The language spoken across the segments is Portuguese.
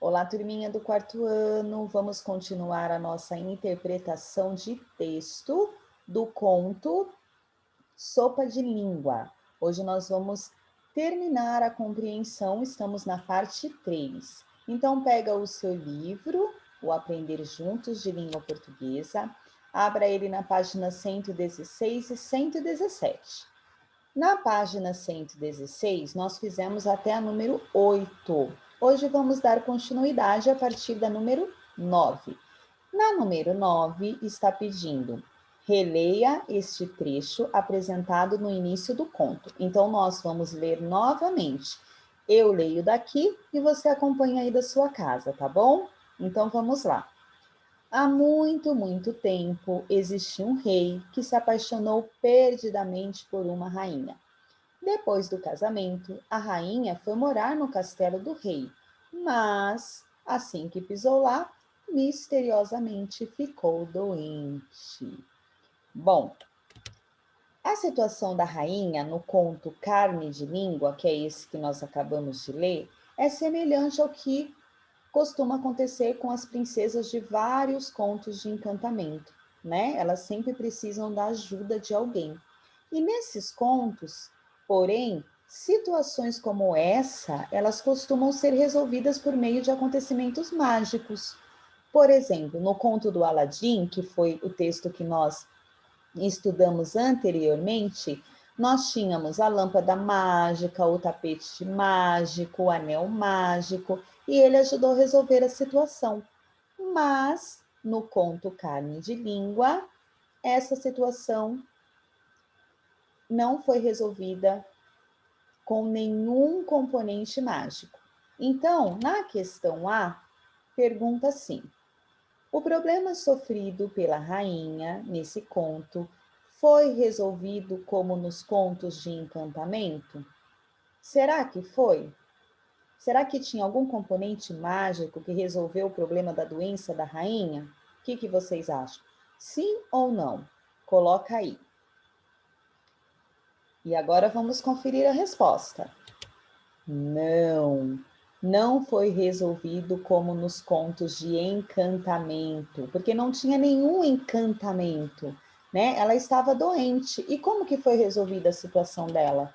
Olá, turminha do quarto ano. Vamos continuar a nossa interpretação de texto do conto Sopa de Língua. Hoje nós vamos terminar a compreensão, estamos na parte 3. Então, pega o seu livro, o Aprender Juntos de Língua Portuguesa, abra ele na página 116 e 117. Na página 116, nós fizemos até a número 8. Hoje vamos dar continuidade a partir da número 9. Na número 9, está pedindo: releia este trecho apresentado no início do conto. Então, nós vamos ler novamente. Eu leio daqui e você acompanha aí da sua casa, tá bom? Então, vamos lá. Há muito, muito tempo existiu um rei que se apaixonou perdidamente por uma rainha. Depois do casamento, a rainha foi morar no castelo do rei, mas, assim que pisou lá, misteriosamente ficou doente. Bom, a situação da rainha no conto Carne de Língua, que é esse que nós acabamos de ler, é semelhante ao que costuma acontecer com as princesas de vários contos de encantamento, né? Elas sempre precisam da ajuda de alguém. E nesses contos, porém, situações como essa, elas costumam ser resolvidas por meio de acontecimentos mágicos. Por exemplo, no conto do Aladim, que foi o texto que nós estudamos anteriormente, nós tínhamos a lâmpada mágica, o tapete mágico, o anel mágico, e ele ajudou a resolver a situação. Mas, no conto Carne de Língua, essa situação não foi resolvida com nenhum componente mágico. Então, na questão A, pergunta assim: o problema sofrido pela rainha nesse conto foi resolvido como nos contos de encantamento? Será que foi? Será que tinha algum componente mágico que resolveu o problema da doença da rainha? O que vocês acham? Sim ou não? Coloca aí. E agora vamos conferir a resposta. Não, não foi resolvido como nos contos de encantamento, porque não tinha nenhum encantamento, né? Ela estava doente. E como que foi resolvida a situação dela?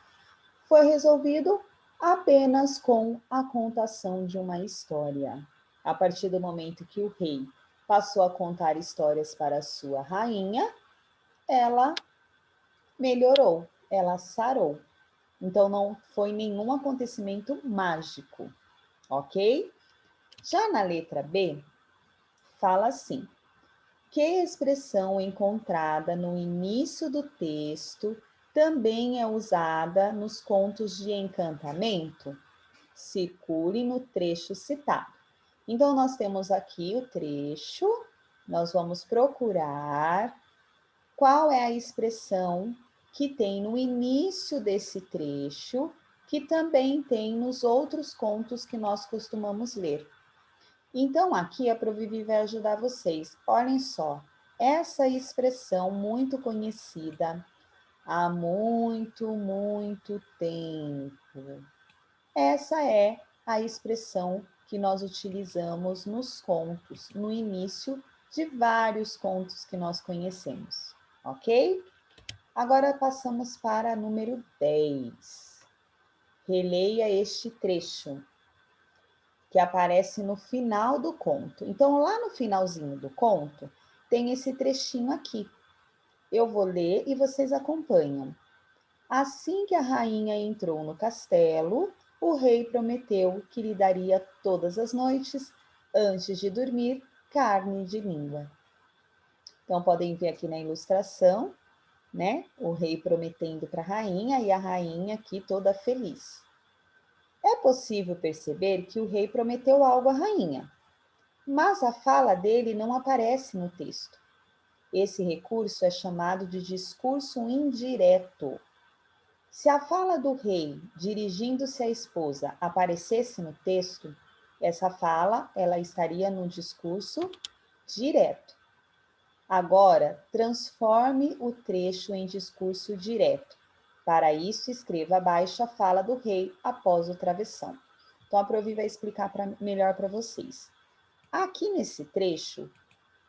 Foi resolvido apenas com a contação de uma história. A partir do momento que o rei passou a contar histórias para a sua rainha, ela melhorou, ela sarou. Então, não foi nenhum acontecimento mágico, ok? Já na letra B, fala assim: que expressão encontrada no início do texto também é usada nos contos de encantamento? Circule no trecho citado. Então, nós temos aqui o trecho, nós vamos procurar qual é a expressão que tem no início desse trecho, que também tem nos outros contos que nós costumamos ler. Então, aqui a Provivi vai ajudar vocês. Olhem só, essa expressão muito conhecida há muito, muito tempo. Essa é a expressão que nós utilizamos nos contos, no início de vários contos que nós conhecemos, ok? Agora passamos para número 10. Releia este trecho que aparece no final do conto. Então, lá no finalzinho do conto, tem esse trechinho aqui. Eu vou ler e vocês acompanham. Assim que a rainha entrou no castelo, o rei prometeu que lhe daria todas as noites, antes de dormir, carne de língua. Então, podem ver aqui na ilustração, né? O rei prometendo para a rainha e a rainha aqui toda feliz. É possível perceber que o rei prometeu algo à rainha, mas a fala dele não aparece no texto. Esse recurso é chamado de discurso indireto. Se a fala do rei dirigindo-se à esposa aparecesse no texto, essa fala ela estaria no discurso direto. Agora, transforme o trecho em discurso direto. Para isso, escreva abaixo a fala do rei após o travessão. Então, a Provi vai explicar melhor para vocês. Aqui nesse trecho,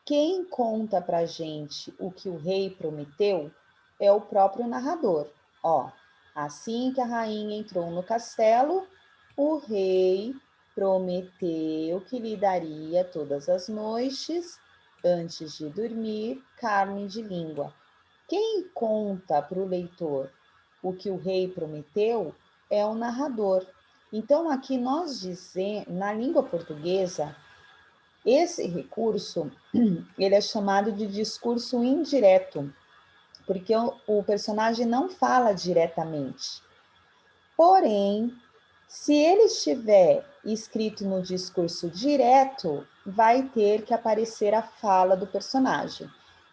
quem conta para a gente o que o rei prometeu é o próprio narrador. Ó, assim que a rainha entrou no castelo, o rei prometeu que lhe daria todas as noites, antes de dormir, carne de língua. Quem conta para o leitor o que o rei prometeu é o narrador. Então, aqui nós dizemos, na língua portuguesa, esse recurso, ele é chamado de discurso indireto, porque o personagem não fala diretamente. Porém, se ele estiver escrito no discurso direto, vai ter que aparecer a fala do personagem.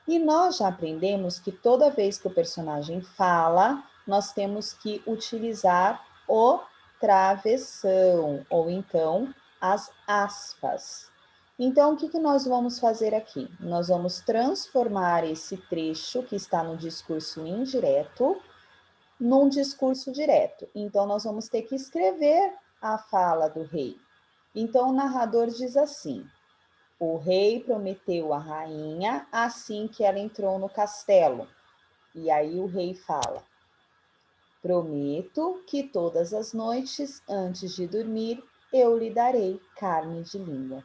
E nós já aprendemos que toda vez que o personagem fala, nós temos que utilizar o travessão, ou então as aspas. Então, o que nós vamos fazer aqui? Nós vamos transformar esse trecho que está no discurso indireto num discurso direto. Então, nós vamos ter que escrever a fala do rei. Então, o narrador diz assim: o rei prometeu à rainha assim que ela entrou no castelo. E aí o rei fala: prometo que todas as noites, antes de dormir, eu lhe darei carne de língua.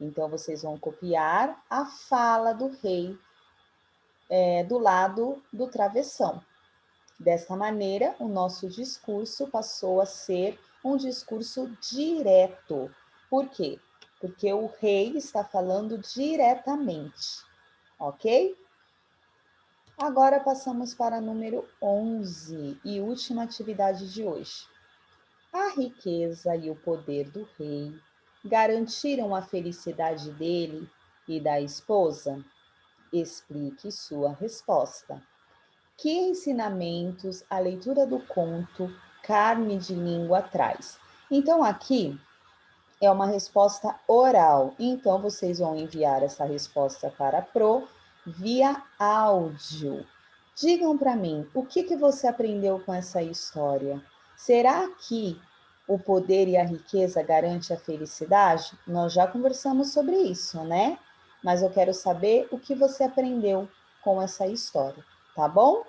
Então, vocês vão copiar a fala do rei do lado do travessão. Dessa maneira, o nosso discurso passou a ser um discurso direto. Por quê? Porque o rei está falando diretamente, ok? Agora passamos para número 11 e última atividade de hoje. A riqueza e o poder do rei garantiram a felicidade dele e da esposa? Explique sua resposta. Que ensinamentos a leitura do conto Carne de Língua traz? Então, aqui é uma resposta oral. Então, vocês vão enviar essa resposta para a Pro via áudio. Digam para mim, o que você aprendeu com essa história? Será que o poder e a riqueza garante a felicidade? Nós já conversamos sobre isso, né? Mas eu quero saber o que você aprendeu com essa história, tá bom?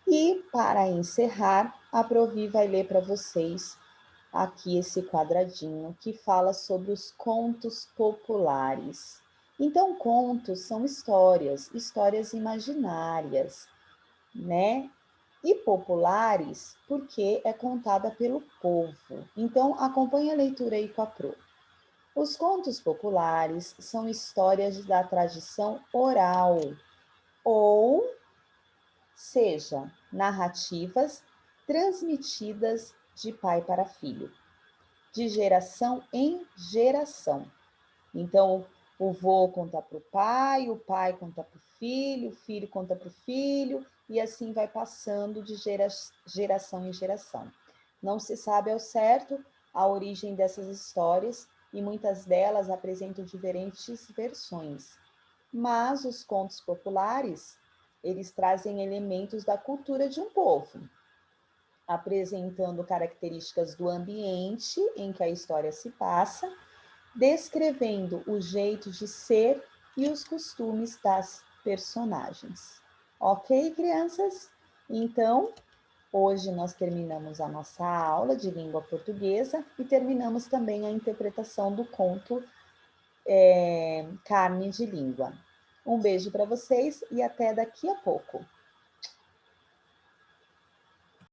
E, para encerrar, a Provi vai ler para vocês aqui esse quadradinho que fala sobre os contos populares. Então, contos são histórias, histórias imaginárias, né? E populares porque é contada pelo povo. Então, acompanhe a leitura aí com a Pro. Os contos populares são histórias da tradição oral ou seja, narrativas transmitidas de pai para filho, de geração em geração. Então, o vô conta para o pai conta para o filho conta para o filho, e assim vai passando de geração em geração. Não se sabe ao certo a origem dessas histórias, e muitas delas apresentam diferentes versões. Mas os contos populares, eles trazem elementos da cultura de um povo, apresentando características do ambiente em que a história se passa, descrevendo o jeito de ser e os costumes das personagens. Ok, crianças? Então, hoje nós terminamos a nossa aula de língua portuguesa e terminamos também a interpretação do conto Carne de Língua. Um beijo para vocês e até daqui a pouco.